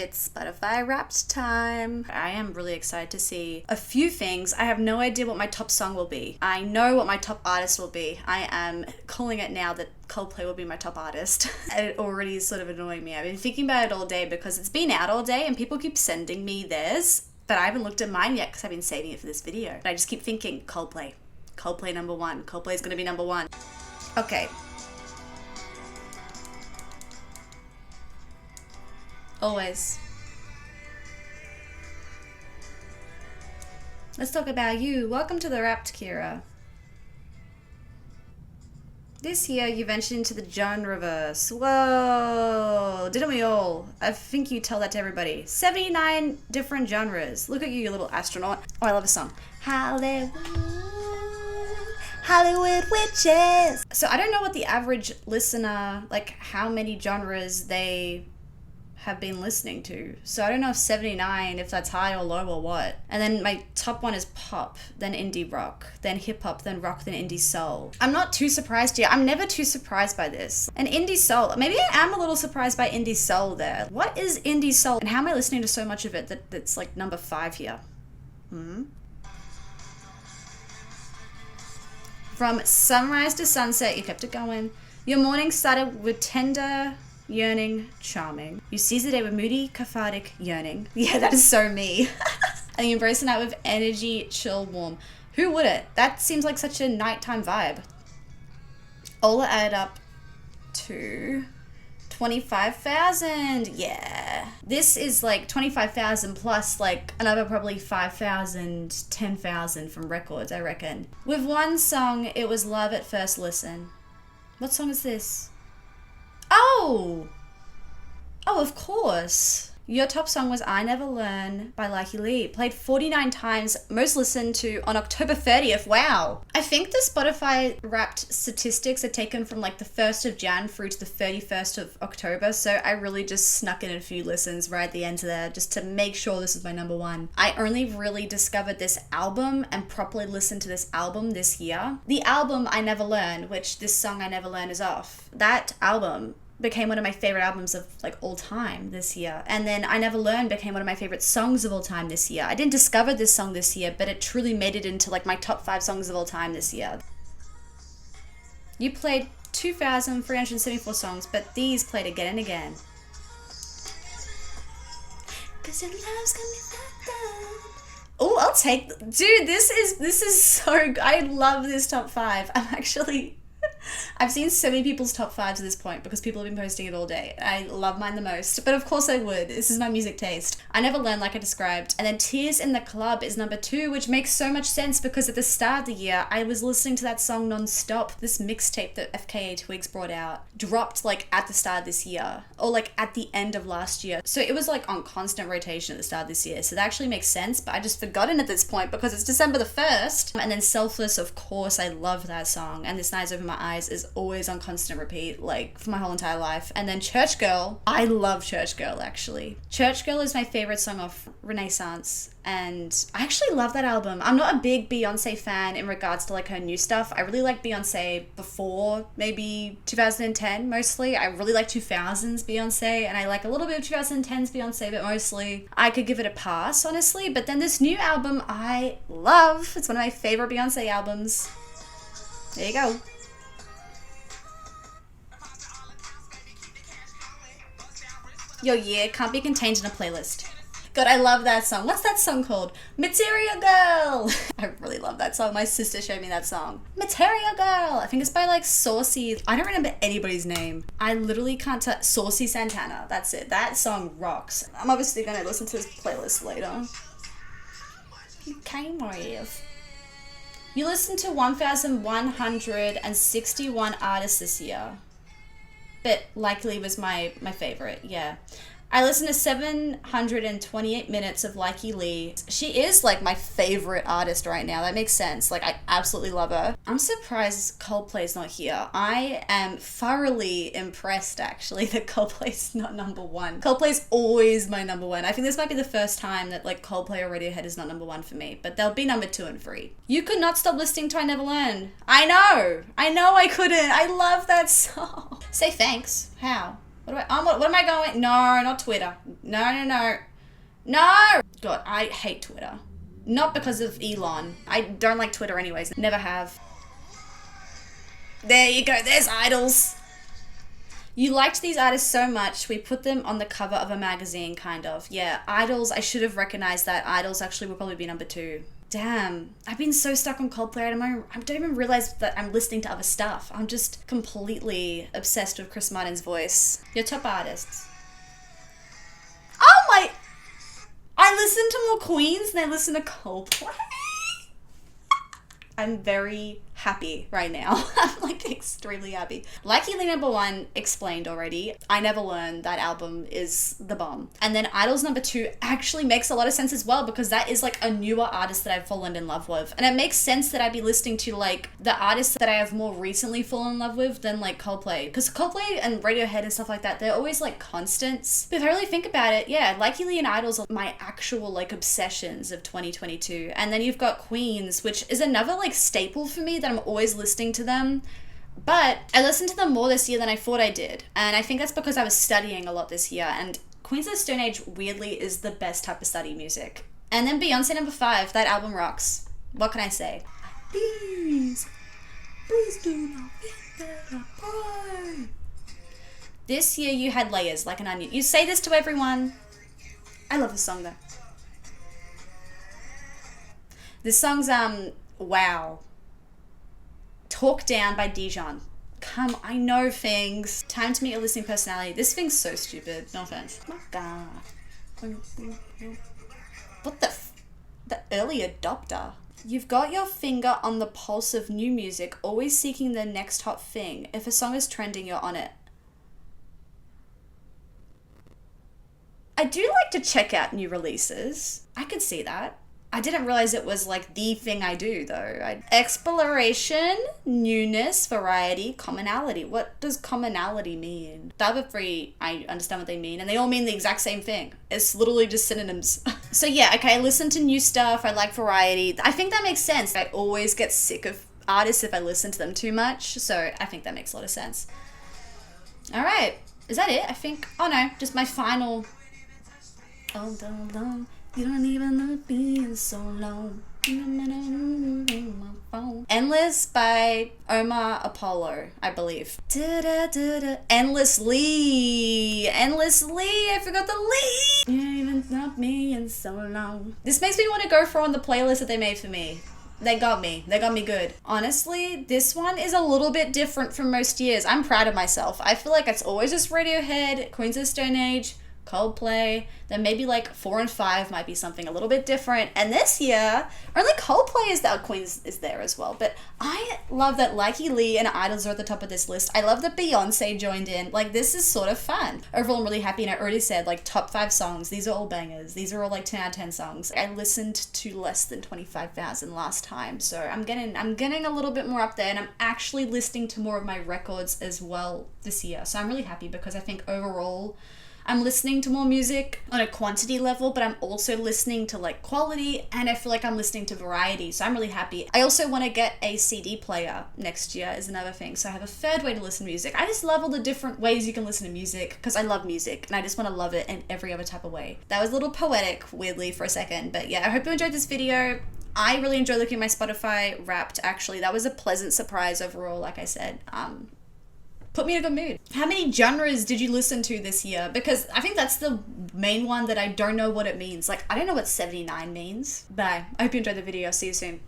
It's Spotify Wrapped time. I am really excited to see a few things. I have no idea what my top song will be. I know what my top artist will be. I am calling it now that Coldplay will be my top artist. And it already is sort of annoying me. I've been thinking about it all day because it's been out all day and people keep sending me theirs, but I haven't looked at mine yet because I've been saving it for this video. And I just keep thinking, Coldplay. Coldplay number one. Coldplay's gonna be number one. Okay. Always. Let's talk about you. Welcome to the Wrapped, Kira. This year you ventured into the genreverse. Whoa! Didn't we all? I think you tell that to everybody. 79 different genres. Look at you, you little astronaut. Oh, I love a song. Hollywood witches. So I don't know what the average listener, like how many genres they have been listening to. So I don't know if 79, if that's high or low or what. And then my top one is pop, then indie rock, then hip hop, then rock, then indie soul. I'm not too surprised here. I'm never too surprised by this. And indie soul, maybe I am a little surprised by indie soul there. What is indie soul? And how am I listening to so much of it that's like number 5 here? From sunrise to sunset, you kept it going. Your morning started with tender, yearning, charming. You seize the day with moody, cathartic yearning. Yeah, that is so me. And you embrace the night with energy, chill, warm. Who wouldn't? That seems like such a nighttime vibe. All added up to 25,000. Yeah. This is like 25,000 plus like another probably 5,000, 10,000 from records, I reckon. With one song, it was Love at First Listen. What song is this? Oh, of course. Your top song was I Never Learn by Likey Lee. Played 49 times, most listened to on October 30th. Wow. I think the Spotify Wrapped statistics are taken from like the 1st of Jan through to the 31st of October. So I really just snuck in a few listens right at the end there just to make sure this is my number one. I only really discovered this album and properly listened to this album this year. The album I Never Learn, which this song I Never Learn is off, that album became one of my favorite albums of like all time this year. And then I Never Learned became one of my favorite songs of all time this year. I didn't discover this song this year, but it truly made it into like my top 5 songs of all time this year. You played 2,374 songs, but these played again and again. 'Cause your love's got me fucked up. Oh, I'll take, dude, this is so good. I love this top 5. I've seen so many people's top 5s at this point because people have been posting it all day. I love mine the most, but of course I would. This is my music taste. I Never Learned, like I described. And then Tears in the Club is number 2, which makes so much sense because at the start of the year, I was listening to that song non-stop. This mixtape that FKA Twigs brought out dropped like at the start of this year or like at the end of last year. So it was like on constant rotation at the start of this year. So that actually makes sense, but I just forgotten at this point because it's December the 1st. And then Selfless, of course, I love that song. And This Night Is Over My Eyes is always on constant repeat, like for my whole entire life. And then Church Girl, I love Church Girl actually. Church Girl is my favorite song off Renaissance, and I actually love that album. I'm not a big Beyonce fan in regards to like her new stuff. I really like Beyonce before maybe 2010 mostly. I really like 2000s Beyonce, and I like a little bit of 2010s Beyonce, but mostly I could give it a pass honestly. But then this new album I love. It's one of my favorite Beyonce albums. There you go. Your year can't be contained in a playlist. God, I love that song. What's that song called? Material Girl. I really love that song. My sister showed me that song. Material Girl. I think it's by like Saucy. I don't remember anybody's name. I literally can't tell. Saucy Santana. That's it. That song rocks. I'm obviously going to listen to this playlist later. You came with. You listened to 1,161 artists this year. But Likely was my favorite, yeah. I listened to 728 minutes of Likey Lee. She is like my favorite artist right now. That makes sense. Like I absolutely love her. I'm surprised Coldplay's not here. I am thoroughly impressed actually that Coldplay's not number one. Coldplay's always my number one. I think this might be the first time that like Coldplay or Radiohead is not number one for me, but they'll be number 2 and 3. You could not stop listening to I Never Learned. I know I couldn't. I love that song. Say thanks. How? What am I going? No, not Twitter. No. No! God, I hate Twitter. Not because of Elon. I don't like Twitter anyways. Never have. There you go. There's Idols. You liked these artists so much, we put them on the cover of a magazine, kind of. Yeah, Idols, I should have recognized that. Idols actually will probably be number 2. Damn, I've been so stuck on Coldplay, I don't even realize that I'm listening to other stuff. I'm just completely obsessed with Chris Martin's voice. Your top artists. Oh my... I listen to more Queens than I listen to Coldplay. I'm very happy right now. I'm like extremely happy. Like Ely number 1 explained already, I Never Learned, that album is the bomb. And then Idols number 2 actually makes a lot of sense as well, because that is like a newer artist that I've fallen in love with. And it makes sense that I'd be listening to like the artists that I have more recently fallen in love with than like Coldplay. Because Coldplay and Radiohead and stuff like that, they're always like constants. But if I really think about it, yeah, Like Ely and Idols are my actual like obsessions of 2022. And then you've got Queens, which is another like staple for me that I'm always listening to them. But I listened to them more this year than I thought I did. And I think that's because I was studying a lot this year. And Queens of the Stone Age, weirdly, is the best type of study music. And then Beyonce number 5, that album rocks. What can I say? Please do not be better boy. This year you had layers like an onion. You say this to everyone. I love this song though. This song's, wow. Talk Down by Dijon. Come, I know things. Time to Meet Your Listening Personality. This thing's so stupid. No offense. Oh my God. What the early adopter. You've got your finger on the pulse of new music, always seeking the next hot thing. If a song is trending, you're on it. I do like to check out new releases. I could see that. I didn't realize it was like the thing I do though. Exploration, newness, variety, commonality. What does commonality mean? The other 3, I understand what they mean, and they all mean the exact same thing. It's literally just synonyms. So yeah, okay, I listen to new stuff, I like variety. I think that makes sense. I always get sick of artists if I listen to them too much, so I think that makes a lot of sense. Alright, is that it? I think, oh no, just my final... Oh, don't. You don't even look being so long. Endless by Omar Apollo, I believe. Endlessly. I forgot the Lee. You even not me in so long. This makes me want to go for on the playlist that they made for me. They got me good. Honestly, this one is a little bit different from most years. I'm proud of myself. I feel like it's always just Radiohead, Queens of the Stone Age, Coldplay, then maybe like 4 and 5 might be something a little bit different. And this year, only Coldplay is there, Queens is there as well. But I love that Like Ely and Idols are at the top of this list. I love that Beyonce joined in. Like, this is sort of fun. Overall, I'm really happy, and I already said, like, top 5 songs. These are all bangers. These are all like 10 out of 10 songs. I listened to less than 25,000 last time, so I'm getting a little bit more up there, and I'm actually listening to more of my records as well this year. So I'm really happy because I think overall, I'm listening to more music on a quantity level, but I'm also listening to like quality, and I feel like I'm listening to variety, so I'm really happy. I also want to get a CD player next year is another thing, so I have a third way to listen to music. I just love all the different ways you can listen to music because I love music and I just want to love it in every other type of way. That was a little poetic, weirdly, for a second, but yeah, I hope you enjoyed this video. I really enjoyed looking at my Spotify Wrapped, actually. That was a pleasant surprise overall, like I said. Put me in a good mood. How many genres did you listen to this year? Because I think that's the main one that I don't know what it means. Like, I don't know what 79 means. Bye. I hope you enjoyed the video. See you soon.